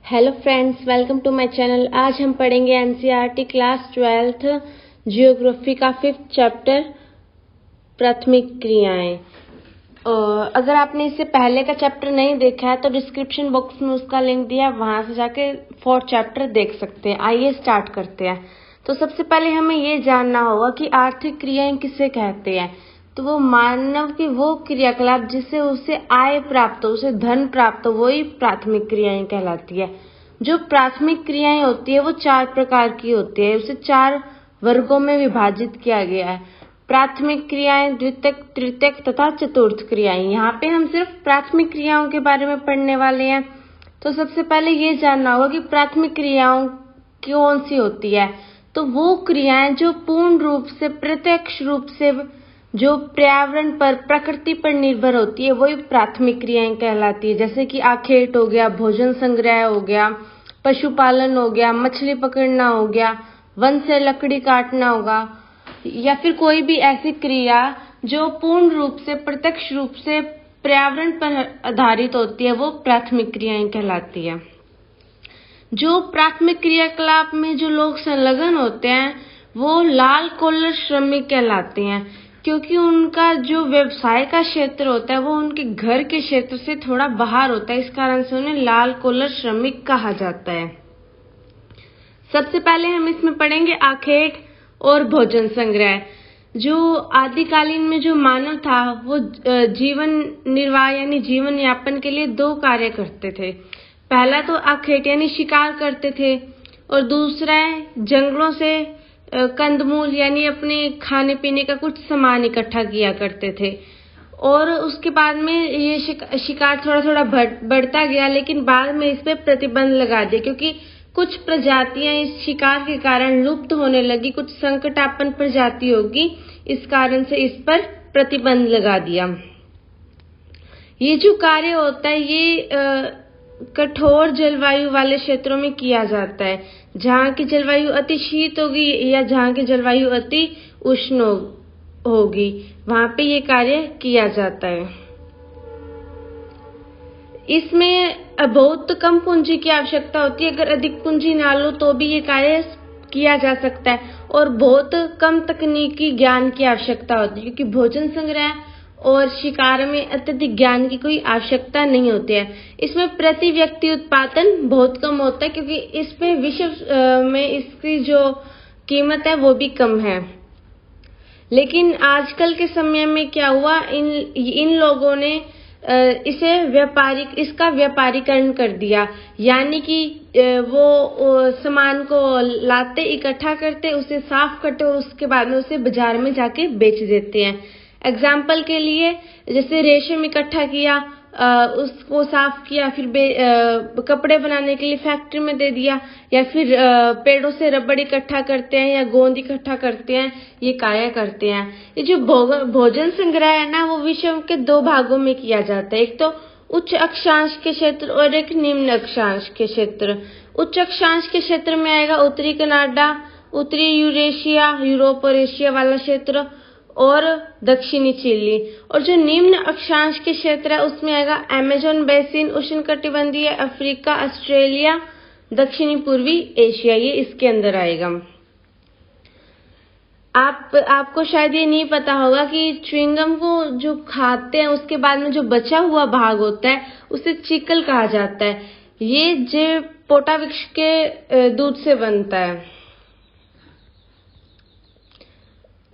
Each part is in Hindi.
Hello friends, welcome to my channel. आज हम पढ़ेंगे एनसीईआरटी क्लास 12th जियोग्राफी का 5th चैप्टर प्राथमिक क्रियाएं। अगर आपने इससे पहले का चैप्टर नहीं देखा है तो डिस्क्रिप्शन बॉक्स में उसका लिंक दिया है, वहां से जाके 4th चैप्टर देख सकते हैं। आइए स्टार्ट करते हैं। तो सबसे पहले हमें ये जानना होगा कि आर्थिक क्रियाएं किसे कहते हैं। तो वो मानव की वो क्रियाकलाप जिससे उसे आय प्राप्त हो, उसे धन प्राप्त हो, वही प्राथमिक क्रियाएं कहलाती है। जो प्राथमिक क्रियाएं होती है वो 4 प्रकार की होती है। उसे 4 वर्गों में विभाजित किया गया है। प्राथमिक क्रियाएं, द्वितीयक, तृतीयक तथा चतुर्थ क्रियाएं। यहाँ पे हम सिर्फ प्राथमिक क्रियाओं के बारे में पढ़ने वाले हैं। तो सबसे पहले ये जानना होगा कि प्राथमिक क्रियाओं कौन सी होती है। तो वो क्रियाएं जो पूर्ण रूप से, प्रत्यक्ष रूप से जो पर्यावरण पर, प्रकृति पर निर्भर होती है, वही प्राथमिक क्रियाएं कहलाती है। जैसे कि आखेट हो गया, भोजन संग्रह हो गया, पशुपालन हो गया, मछली पकड़ना हो गया, वन से लकड़ी काटना होगा, या फिर कोई भी ऐसी क्रिया जो पूर्ण रूप से, प्रत्यक्ष रूप से पर्यावरण पर आधारित होती है, वो प्राथमिक क्रियाएं कहलाती है। जो प्राथमिक क्रियाकलाप में जो लोग संलग्न होते हैं वो लाल कॉलर श्रमिक कहलाते हैं, क्योंकि उनका जो व्यवसाय का क्षेत्र होता है वो उनके घर के क्षेत्र से थोड़ा बाहर होता है। इस कारण से उन्हें लाल कॉलर श्रमिक कहा जाता है। सबसे पहले हम इसमें पढ़ेंगे आखेट और भोजन संग्रह। जो आदिकालीन में जो मानव था वो जीवन निर्वाह यानी जीवन यापन के लिए 2 कार्य करते थे। पहला तो आखेट यानी शिकार करते थे, और दूसरा जंगलों से कंदमूल यानी अपने खाने पीने का कुछ सामान इकट्ठा किया करते थे। और उसके बाद में ये शिकार थोड़ा थोड़ा बढ़ता गया, लेकिन बाद में इस पे प्रतिबंध लगा दिया, क्योंकि कुछ प्रजातियां इस शिकार के कारण लुप्त होने लगी, कुछ संकटापन्न प्रजाति होगी, इस कारण से इस पर प्रतिबंध लगा दिया। ये जो कार्य होता है ये कठोर जलवायु वाले क्षेत्रों में किया जाता है, जहाँ की जलवायु अति शीत होगी या जहाँ की जलवायु अति उष्ण होगी, वहाँ पे ये कार्य किया जाता है। इसमें बहुत कम पूंजी की आवश्यकता होती है। अगर अधिक पूंजी ना लो तो भी ये कार्य किया जा सकता है, और बहुत कम तकनीकी ज्ञान की आवश्यकता होती है, क्योंकि भोजन संग्रह और शिकार में अत्यधिक ज्ञान की कोई आवश्यकता नहीं होती है। इसमें प्रति व्यक्ति उत्पादन बहुत कम होता है, क्योंकि इसमें विश्व में इसकी जो कीमत है वो भी कम है। लेकिन आजकल के समय में क्या हुआ, इन लोगों ने इसका व्यापारीकरण कर दिया, यानी कि वो सामान को लाते, इकट्ठा करते, उसे साफ करते और उसके बाद में उसे बाजार में जाके बेच देते हैं। एग्जाम्पल के लिए जैसे रेशम इकट्ठा किया, उसको साफ किया, फिर कपड़े बनाने के लिए फैक्ट्री में दे दिया, या फिर पेड़ों से रबड़ इकट्ठा करते हैं या गोंद इकट्ठा करते हैं, ये कार्य करते हैं। ये जो भोजन संग्रह है ना, वो विश्व के 2 भागों में किया जाता है। एक तो उच्च अक्षांश के क्षेत्र और एक निम्न अक्षांश के क्षेत्र। उच्च अक्षांश के क्षेत्र में आएगा उत्तरी कनाडा, उत्तरी यूरेशिया, यूरोप और एशिया वाला क्षेत्र, और दक्षिणी चिली। और जो निम्न अक्षांश के क्षेत्र है उसमें आएगा अमेज़न बेसिन, उष्णकटिबंधीय अफ्रीका, ऑस्ट्रेलिया, दक्षिणी पूर्वी एशिया, ये इसके अंदर आएगा। आपको शायद ये नहीं पता होगा कि च्युइंगम को जो खाते हैं उसके बाद में जो बचा हुआ भाग होता है उसे चिकल कहा जाता है। ये पोटा वृक्ष के दूध से बनता है।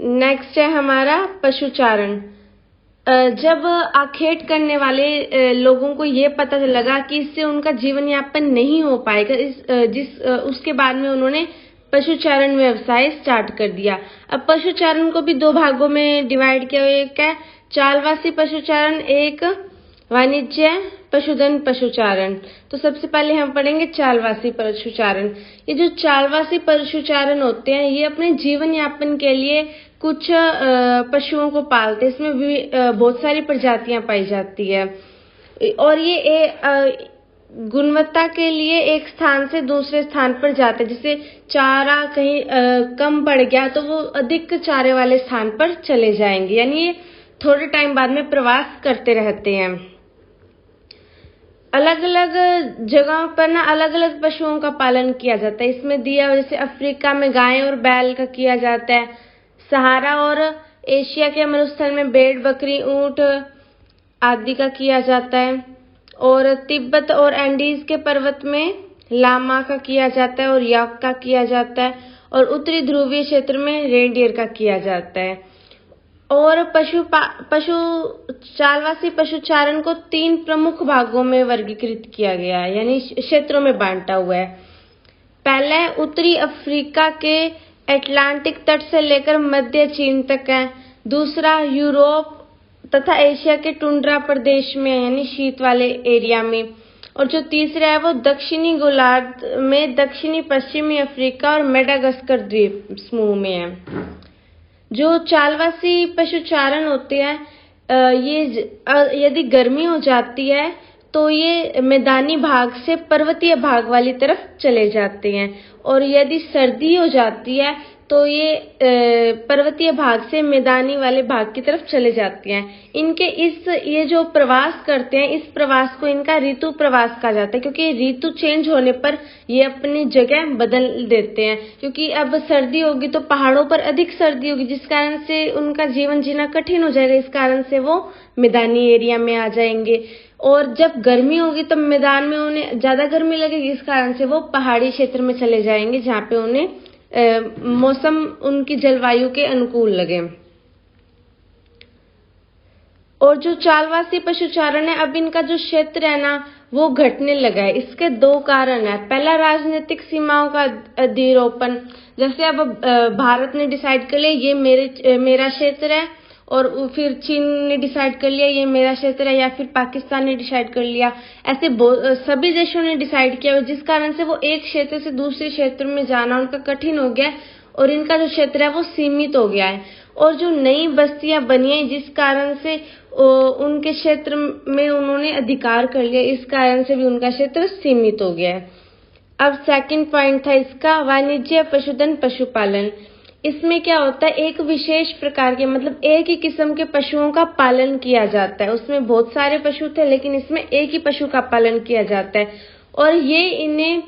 नेक्स्ट है हमारा पशुचारण। जब आखेट करने वाले लोगों को ये पता लगा कि इससे उनका जीवन यापन नहीं हो पाएगा, उसके बाद में उन्होंने पशुचारण व्यवसाय स्टार्ट कर दिया। अब पशुचारण को भी 2 भागों में डिवाइड किया। एक है चालवासी पशुचारण, एक वाणिज्य पशुधन पशुचारण। तो सबसे पहले हम पढ़ेंगे चालवासी पशुचारण। ये जो चालवासी पशुचारण होते हैं ये अपने जीवन यापन के लिए कुछ पशुओं को पालते हैं। इसमें भी बहुत सारी प्रजातियां पाई जाती है, और ये गुणवत्ता के लिए एक स्थान से दूसरे स्थान पर जाते हैं। जैसे चारा कहीं कम पड़ गया तो वो अधिक चारे वाले स्थान पर चले जाएंगे, यानी ये थोड़े टाइम बाद में प्रवास करते रहते हैं। अलग अलग जगहों पर ना अलग अलग पशुओं का पालन किया जाता है। इसमें दिया जैसे अफ्रीका में गाय और बैल का किया जाता है, सहारा और एशिया के मरुस्थल में भेड़, बकरी, ऊंट आदि का किया जाता है, और तिब्बत और एंडीज के पर्वत में लामा का किया जाता है और याक का किया जाता है, और उत्तरी ध्रुवीय क्षेत्र में रेनडियर का किया जाता है। और चालवासी पशुचारण को 3 प्रमुख भागों में वर्गीकृत किया गया है, यानी क्षेत्रों में बांटा हुआ है। पहला है उत्तरी अफ्रीका के अटलांटिक तट से लेकर मध्य चीन तक है। दूसरा यूरोप तथा एशिया के टुंड्रा प्रदेश में, यानी शीत वाले एरिया में। और जो तीसरा है वो दक्षिणी गोलार्ध में दक्षिणी पश्चिमी अफ्रीका और मेडागास्कर द्वीप समूह में है। जो चालवासी पशुचारण होते हैं ये यदि गर्मी हो जाती है तो ये मैदानी भाग से पर्वतीय भाग वाली तरफ चले जाते हैं, और यदि सर्दी हो जाती है तो ये पर्वतीय भाग से मैदानी वाले भाग की तरफ चले जाते हैं। इनके ये जो प्रवास करते हैं, इस प्रवास को इनका ऋतु प्रवास कहा जाता है, क्योंकि ऋतु चेंज होने पर ये अपनी जगह बदल देते हैं। क्योंकि अब सर्दी होगी तो पहाड़ों पर अधिक सर्दी होगी, जिस कारण से उनका जीवन जीना कठिन हो जाएगा, इस कारण से वो मैदानी एरिया में आ जाएंगे। और जब गर्मी होगी तो मैदान में उन्हें ज्यादा गर्मी लगेगी, इस कारण से वो पहाड़ी क्षेत्र में चले जाएंगे, जहाँ पे उन्हें मौसम उनकी जलवायु के अनुकूल लगे। और जो चालवासी पशुचारण है, अब इनका जो क्षेत्र है ना वो घटने लगा है। इसके 2 कारण है। पहला, राजनीतिक सीमाओं का अधिरोपण। जैसे अब भारत ने डिसाइड कर लिया ये मेरा क्षेत्र है, और फिर चीन ने डिसाइड कर लिया ये मेरा क्षेत्र है, या फिर पाकिस्तान ने डिसाइड कर लिया। ऐसे सभी देशों ने डिसाइड किया, जिस कारण से वो एक क्षेत्र से दूसरे क्षेत्र में जाना उनका कठिन हो गया, और इनका जो क्षेत्र है वो सीमित हो गया है। और जो नई बस्तियां बनी है, जिस कारण से उनके क्षेत्र में उन्होंने अधिकार कर लिया, इस कारण से भी उनका क्षेत्र सीमित हो गया है। अब सेकंड पॉइंट था इसका, वाणिज्य पशुधन पशुपालन। इसमें क्या होता है, एक विशेष प्रकार के मतलब एक ही किस्म के पशुओं का पालन किया जाता है। उसमें बहुत सारे पशु थे, लेकिन इसमें एक ही पशु का पालन किया जाता है, और ये इन्हें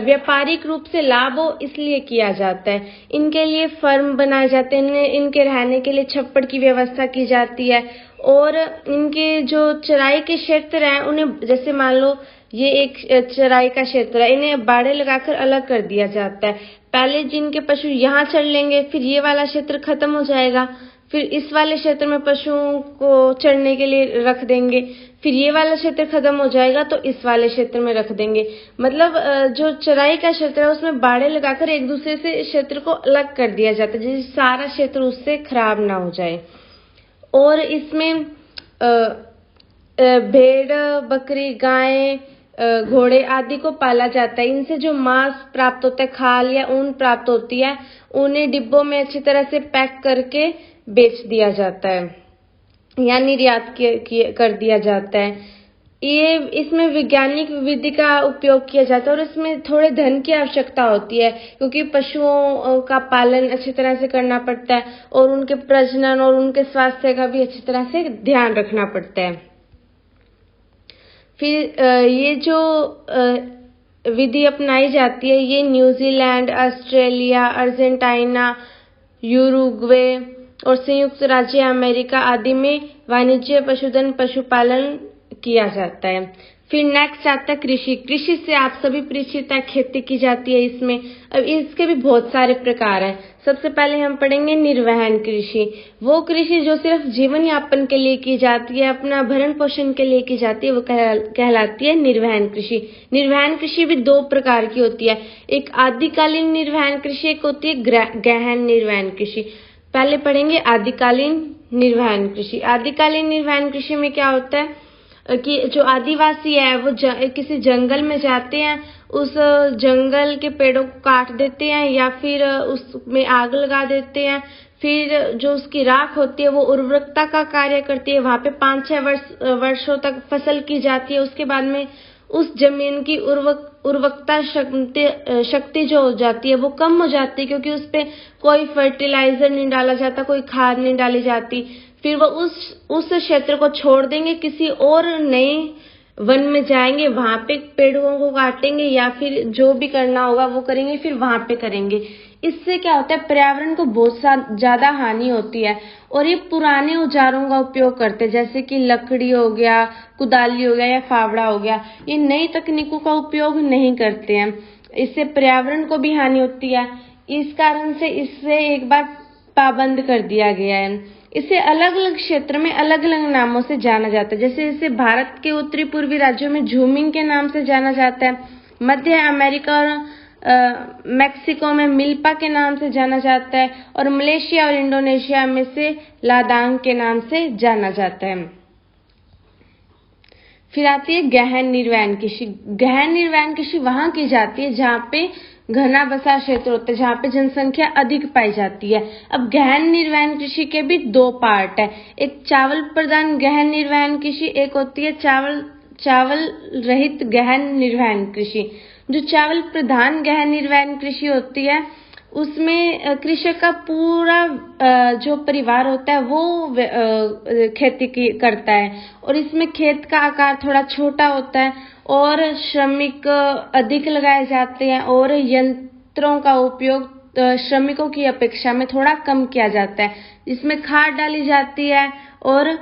व्यापारिक रूप से लाभ हो इसलिए किया जाता है। इनके लिए फर्म बनाए जाते हैं, इनके रहने के लिए छप्पड़ की व्यवस्था की जाती है, और इनके जो चराई के क्षेत्र हैं उन्हें, जैसे मान लो ये एक चराई का क्षेत्र है, इन्हें बाड़े लगाकर अलग कर दिया जाता है। पहले जिनके पशु यहाँ चर लेंगे, फिर ये वाला क्षेत्र खत्म हो जाएगा, फिर इस वाले क्षेत्र में पशुओं को चरने के लिए रख देंगे, फिर ये वाला क्षेत्र खत्म हो जाएगा तो इस वाले क्षेत्र में रख देंगे। मतलब जो चराई का क्षेत्र है उसमें बाड़े लगाकर एक दूसरे से क्षेत्र को अलग कर दिया जाता है, जिससे सारा क्षेत्र उससे खराब ना हो जाए। और इसमें भेड़, बकरी, गाय, घोड़े आदि को पाला जाता है। इनसे जो मांस प्राप्त होता है, खाल या ऊन प्राप्त होती है, उन्हें डिब्बों में अच्छी तरह से पैक करके बेच दिया जाता है या निर्यात कर दिया जाता है। ये इसमें वैज्ञानिक विधि का उपयोग किया जाता है, और इसमें थोड़े धन की आवश्यकता होती है, क्योंकि पशुओं का पालन अच्छी तरह से करना पड़ता है, और उनके प्रजनन और उनके स्वास्थ्य का भी अच्छी तरह से ध्यान रखना पड़ता है। फिर ये जो विधि अपनाई जाती है, ये न्यूजीलैंड, ऑस्ट्रेलिया, अर्जेंटीना, यूरुग्वे और संयुक्त राज्य अमेरिका आदि में वाणिज्य पशुधन पशुपालन किया जाता है। फिर नेक्स्ट आता है कृषि। कृषि से आप सभी परिचित हैं, खेती की जाती है इसमें। अब इसके भी बहुत सारे प्रकार हैं। सबसे पहले हम पढ़ेंगे निर्वहन कृषि। वो कृषि जो सिर्फ जीवन यापन के लिए की जाती है, अपना भरण पोषण के लिए की जाती है, वो कहलाती है निर्वहन कृषि। निर्वहन कृषि भी 2 प्रकार की होती है, एक आदिकालीन निर्वहन कृषि, एक होती है गहन निर्वहन कृषि। पहले पढ़ेंगे आदिकालीन निर्वहन कृषि। आदिकालीन निर्वहन कृषि में क्या होता है कि जो आदिवासी है वो किसी जंगल में जाते हैं, उस जंगल के पेड़ों को काट देते हैं या फिर उसमें आग लगा देते हैं। फिर जो उसकी राख होती है वो उर्वरकता का कार्य करती है, वहां पे 5-6 वर्षों तक फसल की जाती है। उसके बाद में उस जमीन की उर्वरकता शक्ति जो हो जाती है वो कम हो जाती है, क्योंकि उस पे कोई फर्टिलाइजर नहीं डाला जाता, कोई खाद नहीं डाली जाती। फिर वो उस क्षेत्र को छोड़ देंगे, किसी और नई वन में जाएंगे, वहां पे पेड़ों को काटेंगे या फिर जो भी करना होगा वो करेंगे, फिर वहां पे करेंगे। इससे क्या होता है, पर्यावरण को बहुत ज्यादा हानि होती है। और ये पुराने औजारों का उपयोग करते हैं, जैसे कि लकड़ी हो गया, कुदाली हो गया या फावड़ा हो गया। ये नई तकनीकों का उपयोग नहीं करते हैं। इससे पर्यावरण को भी हानि होती है। इस कारण से इससे एक बार पाबंद कर दिया गया है। इसे अलग अलग क्षेत्र में अलग अलग नामों से जाना जाता है। जैसे इसे भारत के उत्तरी पूर्वी राज्यों में झूमिंग के नाम से जाना जाता है, मध्य अमेरिका और मेक्सिको में मिल्पा के नाम से जाना जाता है, और मलेशिया और इंडोनेशिया में से लादांग के नाम से जाना जाता है। फिर आती है गहन निर्वहन कृषि। गहन निर्वहन कृषि वहां की जाती है जहाँ पे घना बसा क्षेत्र होता है, जहाँ पे जनसंख्या अधिक पाई जाती है। अब गहन निर्वहन कृषि के भी दो पार्ट है, एक चावल प्रधान गहन निर्वहन कृषि, एक होती है चावल रहित गहन निर्वहन कृषि। जो चावल प्रधान गहन निर्वहन कृषि होती है उसमें कृषक का पूरा जो परिवार होता है वो खेती करता है, और इसमें खेत का आकार थोड़ा छोटा होता है और श्रमिक अधिक लगाए जाते हैं, और यंत्रों का उपयोग श्रमिकों की अपेक्षा में थोड़ा कम किया जाता है। इसमें खाद डाली जाती है और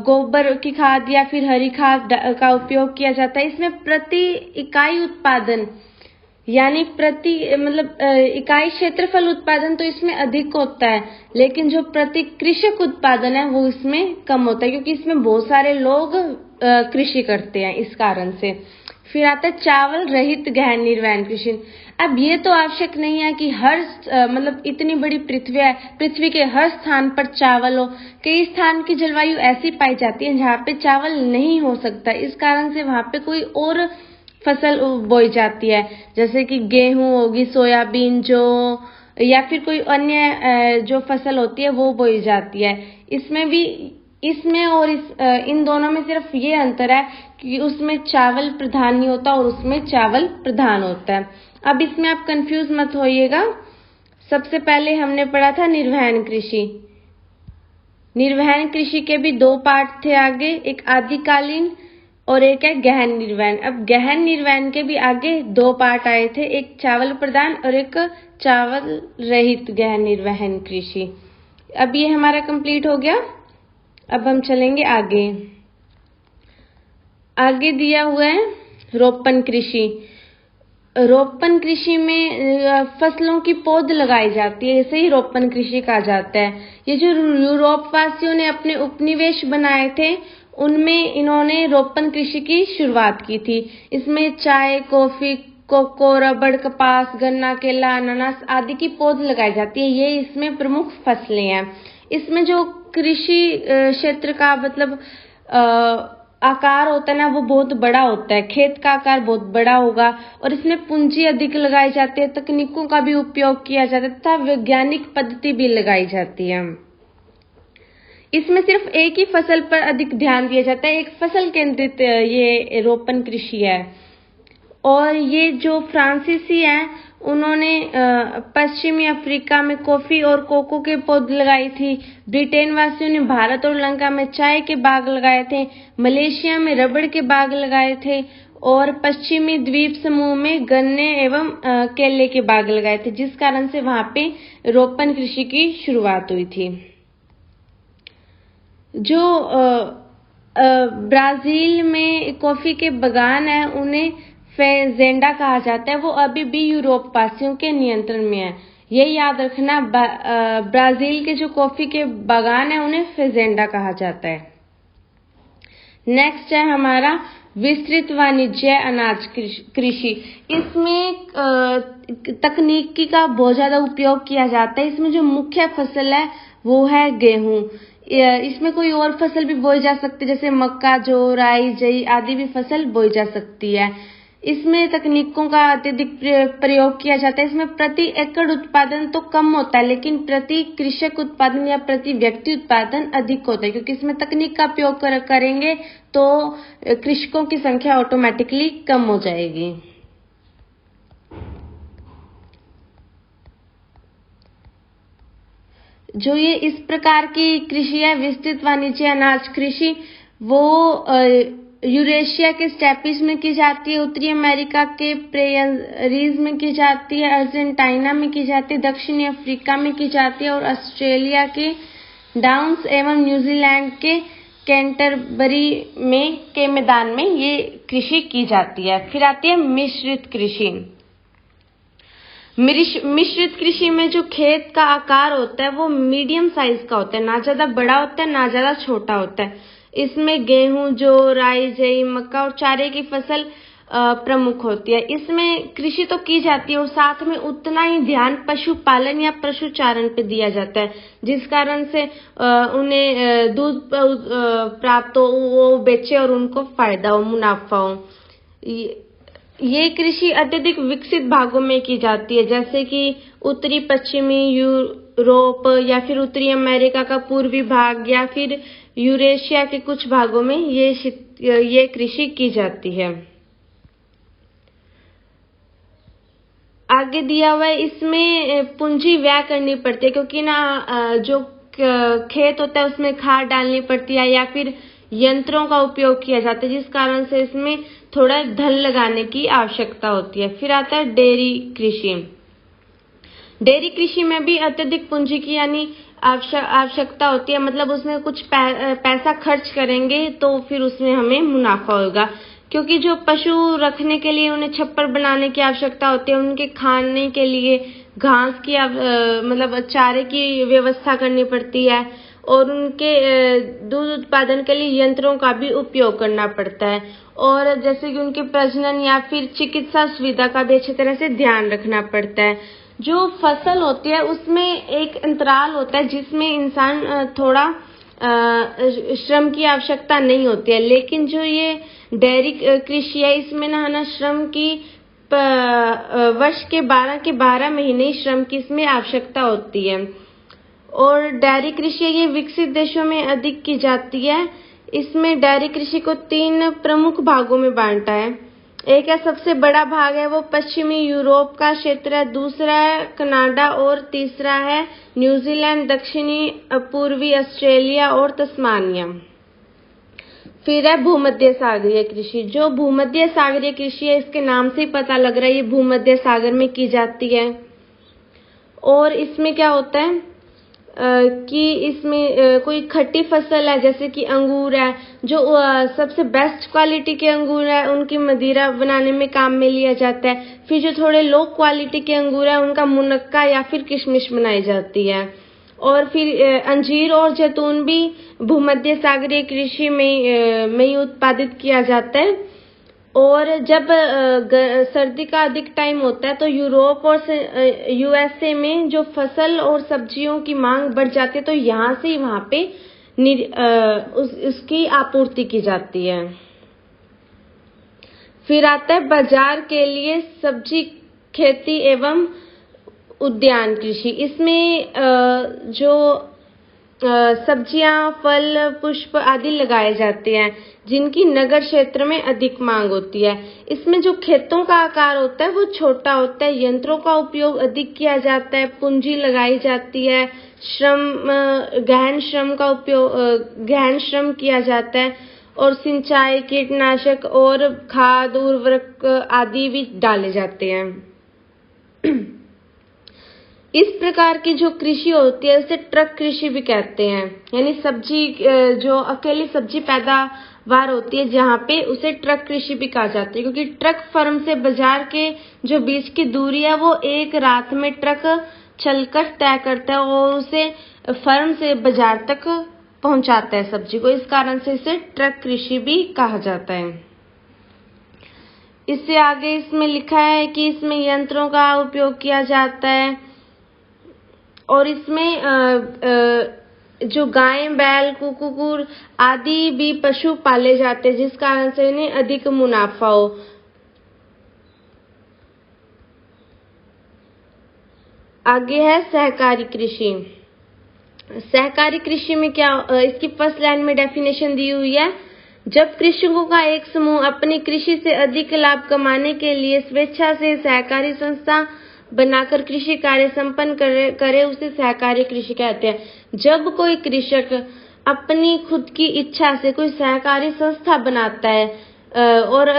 गोबर की खाद या फिर हरी खाद का उपयोग किया जाता है। इसमें प्रति इकाई उत्पादन यानी इकाई क्षेत्रफल उत्पादन तो इसमें अधिक होता है, लेकिन जो प्रति कृषक उत्पादन है वो इसमें कम होता है, क्योंकि इसमें बहुत सारे लोग कृषि करते हैं इस कारण से। फिर आता है चावल रहित गहन निर्वहन कृषि। अब ये तो आवश्यक नहीं है कि इतनी बड़ी पृथ्वी है, पृथ्वी के हर स्थान पर चावल हो। कई स्थान की जलवायु ऐसी पाई जाती है जहाँ पे चावल नहीं हो सकता, इस कारण से वहाँ पे कोई और फसल बोई जाती है, जैसे कि गेहूं होगी, सोयाबीन जो या फिर कोई अन्य जो फसल होती है वो बोई जाती है। इसमें और इन दोनों में सिर्फ ये अंतर है कि उसमें चावल प्रधान नहीं होता और उसमें चावल प्रधान होता है। अब इसमें आप कंफ्यूज मत होइएगा। सबसे पहले हमने पढ़ा था निर्वहन कृषि। निर्वहन कृषि के भी दो पार्ट थे आगे, एक आदिकालीन और एक है गहन निर्वहन। अब गहन निर्वहन के भी आगे दो पार्ट आए थे, एक चावल प्रधान और एक चावल रहित गहन निर्वहन कृषि। अब ये हमारा कंप्लीट हो गया। अब हम चलेंगे आगे। आगे दिया हुआ है रोपण कृषि। रोपण कृषि में फसलों की पौध लगाई जाती है, इसे ही रोपण कृषि कहा जाता है। ये जो यूरोप वासियों ने अपने उपनिवेश बनाए थे उनमें इन्होंने रोपण कृषि की शुरुआत की थी। इसमें चाय, कॉफी, कोको, रबड़, कपास, गन्ना, केला, अनानास आदि की पौध लगाई जाती है। ये इसमें प्रमुख फसलें हैं। इसमें जो कृषि क्षेत्र का आकार होता है ना, वो बहुत बड़ा होता है। खेत का आकार बहुत बड़ा होगा और इसमें पूंजी अधिक लगाई जाती है, तकनीकों का भी उपयोग किया जाता है तथा वैज्ञानिक पद्धति भी लगाई जाती है। इसमें सिर्फ एक ही फसल पर अधिक ध्यान दिया जाता है, एक फसल केंद्रित ये रोपण कृषि है। और ये जो फ्रांसीसी हैं उन्होंने पश्चिमी अफ्रीका में कॉफी और कोको के पौध लगाई थी। ब्रिटेन वासियों ने भारत और लंका में चाय के बाग लगाए थे। मलेशिया में रबड़ के बाग लगाए थे और पश्चिमी द्वीप समूह में गन्ने एवं केले के बाग लगाए थे, जिस कारण से वहां पे रोपण कृषि की शुरुआत हुई थी। जो ब्राजील में कॉफी के बागान है उन्हें फेजेंडा कहा जाता है, वो अभी भी यूरोप वासियों के नियंत्रण में है। ये याद रखना, ब्राजील के जो कॉफी के बागान है उन्हें फेजेंडा कहा जाता है। नेक्स्ट है हमारा विस्तृत वाणिज्य अनाज कृषि। इसमें तकनीकी का बहुत ज्यादा उपयोग किया जाता है। इसमें जो मुख्य फसल है वो है गेहूं। इसमें कोई और फसल भी बोई जा सकती है, जैसे मक्का, जौ, राई, जई आदि भी फसल बोई जा सकती है। इसमें तकनीकों का अत्यधिक प्रयोग किया जाता है। इसमें प्रति एकड़ उत्पादन तो कम होता है, लेकिन प्रति कृषक उत्पादन या प्रति व्यक्ति उत्पादन अधिक होता है, क्योंकि इसमें तकनीक का उपयोग करेंगे तो कृषकों की संख्या ऑटोमेटिकली कम हो जाएगी। जो ये इस प्रकार की कृषि है विस्तृत वाणिज्य अनाज कृषि, वो यूरेशिया के स्टेपिस में की जाती है, उत्तरी अमेरिका के प्रेयरीज में की जाती है, अर्जेंटीना में की जाती है, दक्षिणी अफ्रीका में की जाती है और ऑस्ट्रेलिया के डाउन्स एवं न्यूजीलैंड के कैंटरबरी के मैदान में ये कृषि की जाती है। फिर आती है मिश्रित कृषि। मिश्रित कृषि में जो खेत का आकार होता है वो मीडियम साइज का होता है, ना ज्यादा बड़ा होता है ना ज्यादा छोटा होता है। इसमें गेहूं, जौ, राई, जई, मक्का और चारे की फसल प्रमुख होती है। इसमें कृषि तो की जाती है और साथ में उतना ही ध्यान पशुपालन या पशुचारण पे दिया जाता है, जिस कारण से उन्हें दूध प्राप्त हो, वो बेचे और उनको फायदा हो, मुनाफा हो। ये कृषि अत्यधिक विकसित भागों में की जाती है, जैसे कि उत्तरी पश्चिमी यूरोप या फिर उत्तरी अमेरिका का पूर्वी भाग या फिर यूरेशिया के कुछ भागों में ये कृषि की जाती है। आगे दिया हुआ है, इसमें पूंजी व्यय करनी पड़ती है, क्योंकि ना जो खेत होता है उसमें खाद डालनी पड़ती है या फिर यंत्रों का उपयोग किया जाता है, जिस कारण से इसमें थोड़ा धन लगाने की आवश्यकता होती है। फिर आता है डेयरी कृषि। डेयरी कृषि में भी अत्यधिक पूंजी की यानी आवश्यकता होती है, मतलब उसमें कुछ पैसा खर्च करेंगे तो फिर उसमें हमें मुनाफा होगा, क्योंकि जो पशु रखने के लिए उन्हें छप्पर बनाने की आवश्यकता होती है, उनके खाने के लिए घास की मतलब चारे की व्यवस्था करनी पड़ती है और उनके दूध उत्पादन के लिए यंत्रों का भी उपयोग करना पड़ता है, और जैसे कि उनके प्रजनन या फिर चिकित्सा सुविधा का भी अच्छी तरह से ध्यान रखना पड़ता है। जो फसल होती है उसमें एक अंतराल होता है जिसमें इंसान थोड़ा श्रम की आवश्यकता नहीं होती है, लेकिन जो ये डेयरी कृषि है इसमें ना श्रम की वर्ष के 12 महीने ही श्रम की इसमें आवश्यकता होती है। और डेयरी कृषि ये विकसित देशों में अधिक की जाती है। इसमें डेयरी कृषि को 3 प्रमुख भागों में बांटा है। एक है सबसे बड़ा भाग है वो पश्चिमी यूरोप का क्षेत्र है, दूसरा है कनाडा और तीसरा है न्यूजीलैंड, दक्षिणी पूर्वी ऑस्ट्रेलिया और तस्मानिया। फिर है भूमध्य सागरीय कृषि। जो भूमध्य सागरीय कृषि है इसके नाम से ही पता लग रहा है ये भूमध्य सागर में की जाती है। और इसमें क्या होता है कि इसमें कोई खट्टी फसल है जैसे कि अंगूर है, जो सबसे बेस्ट क्वालिटी के अंगूर है उनकी मदिरा बनाने में काम में लिया जाता है। फिर जो थोड़े लो क्वालिटी के अंगूर है उनका मुनक्का या फिर किशमिश बनाई जाती है। और फिर अंजीर और जैतून भी भूमध्य सागरीय कृषि में ही उत्पादित किया जाता है। और जब सर्दी का अधिक टाइम होता है तो यूरोप और यूएसए में जो फसल और सब्जियों की मांग बढ़ जाती है तो यहाँ से वहाँ पे उसकी आपूर्ति की जाती है। फिर आता है बाजार के लिए सब्जी खेती एवं उद्यान कृषि। इसमें जो सब्जियां, फल, पुष्प आदि लगाए जाते हैं जिनकी नगर क्षेत्र में अधिक मांग होती है। इसमें जो खेतों का आकार होता है वो छोटा होता है, यंत्रों का उपयोग अधिक किया जाता है, पूंजी लगाई जाती है, गहन श्रम किया जाता है और सिंचाई, कीटनाशक और खाद उर्वरक आदि भी डाले जाते हैं। इस प्रकार की जो कृषि होती है उसे ट्रक कृषि भी कहते हैं, यानी सब्जी जो अकेली सब्जी पैदावार होती है जहाँ पे उसे ट्रक कृषि भी कहा जाता है, क्योंकि ट्रक फर्म से बाजार के जो बीच की दूरी है वो एक रात में ट्रक चलकर तय करता है और उसे फर्म से बाजार तक पहुंचाता है सब्जी को। इस कारण से इसे ट्रक कृषि भी कहा जाता है। इससे आगे इसमें लिखा है कि इसमें यंत्रों का उपयोग किया जाता है और इसमें जो गाय, बैल, कुकुर आदि भी पशु पाले जाते हैं जिस कारण से इन्हें अधिक मुनाफा हो। आगे है सहकारी कृषि। सहकारी कृषि में क्या, इसकी फर्स्ट लाइन में डेफिनेशन दी हुई है, जब कृषकों का एक समूह अपनी कृषि से अधिक लाभ कमाने के लिए स्वेच्छा से सहकारी संस्था बनाकर कृषि कार्य संपन्न करे उसे सहकारी कृषि कहते हैं। जब कोई कृषक अपनी खुद की इच्छा से कोई सहकारी संस्था बनाता है और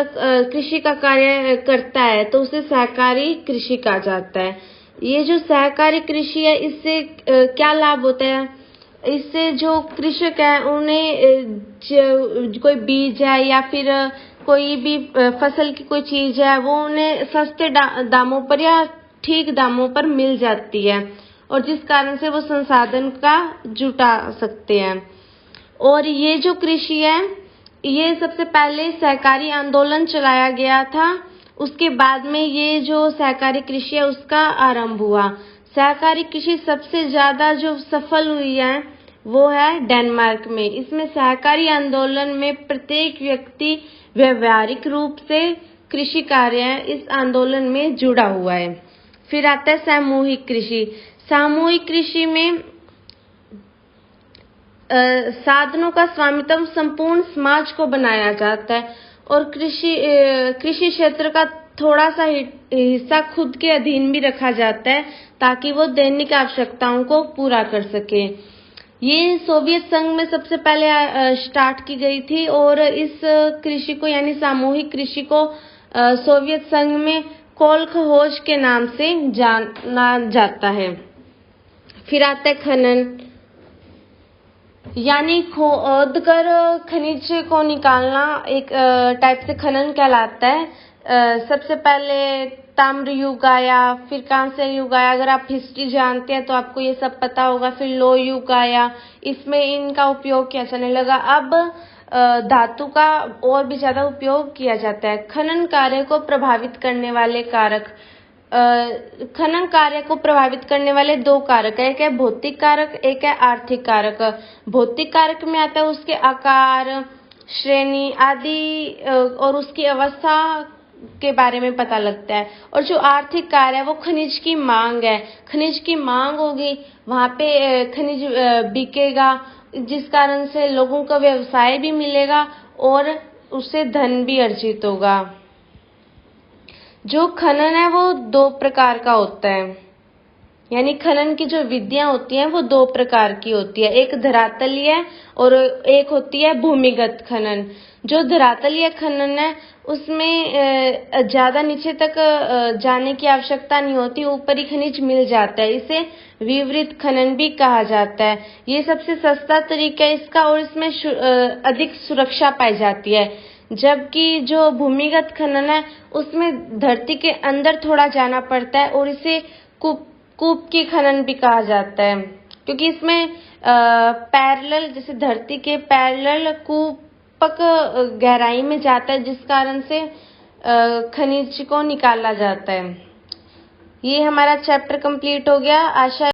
कृषि का कार्य करता है तो उसे सहकारी कृषि कहा जाता है। ये जो सहकारी कृषि है इससे क्या लाभ होता है? इससे जो कृषक है उन्हें कोई बीज है या फिर कोई भी फसल की कोई चीज है वो उन्हें सस्ते दामों पर या ठीक दामों पर मिल जाती है और जिस कारण से वो संसाधन का जुटा सकते हैं। और ये जो कृषि है ये सबसे पहले सहकारी आंदोलन चलाया गया था, उसके बाद में ये जो सहकारी कृषि है उसका आरंभ हुआ। सहकारी कृषि सबसे ज्यादा जो सफल हुई है वो है डेनमार्क में। इसमें सहकारी आंदोलन में प्रत्येक व्यक्ति व्यवहारिक रूप से कृषि कार्य इस आंदोलन में जुड़ा हुआ है। फिर आता है सामूहिक कृषि। सामूहिक कृषि में साधनों का स्वामित्व संपूर्ण समाज को बनाया जाता है और कृषि क्षेत्र का थोड़ा सा हिस्सा खुद के अधीन भी रखा जाता है ताकि वो दैनिक आवश्यकताओं को पूरा कर सके। ये सोवियत संघ में सबसे पहले स्टार्ट की गई थी और इस कृषि को यानी सामूहिक कृषि को सोवियत संघ में कोलखहोज के नाम से जाना जाता है। फिर आता है खनन, यानी खोद कर खनिज को निकालना एक टाइप से खनन कहलाता है। सबसे पहले ताम्र युग आया, फिर कांस्य युग आया। अगर आप हिस्ट्री जानते हैं तो आपको ये सब पता होगा। फिर लोह युग आया, इसमें इनका उपयोग किया जाने लगा। अब धातु का और भी ज्यादा उपयोग किया जाता है। खनन कार्य को प्रभावित करने वाले कारक, खनन कार्य को प्रभावित करने वाले दो कारक है, एक है भौतिक कारक, एक है आर्थिक कारक। भौतिक कारक में आता है उसके आकार, श्रेणी आदि और उसकी अवस्था के बारे में पता लगता है। और जो आर्थिक कार्य है वो खनिज की मांग है। खनिज की मांग होगी वहां पे खनिज बिकेगा, जिस कारण से लोगों को व्यवसाय भी मिलेगा और उससे धन भी अर्जित होगा। जो खनन है वो दो प्रकार का होता है, यानी खनन की जो विधियां होती हैं वो दो प्रकार की होती है, एक धरातलीय और एक होती है भूमिगत खनन। जो धरातलीय खनन है उसमें ज्यादा नीचे तक जाने की आवश्यकता नहीं होती, ऊपर ही खनिज मिल जाता है। इसे विवृत खनन भी कहा जाता है। ये सबसे सस्ता तरीका है इसका और इसमें अधिक सुरक्षा पाई जाती है। जबकि जो भूमिगत खनन है उसमें धरती के अंदर थोड़ा जाना पड़ता है और इसे कूप की खनन भी कहा जाता है, क्योंकि इसमें पैरेलल जैसे धरती के पैरेलल कूपक गहराई में जाता है, जिस कारण से खनिज को निकाला जाता है। ये हमारा चैप्टर कंप्लीट हो गया। आशा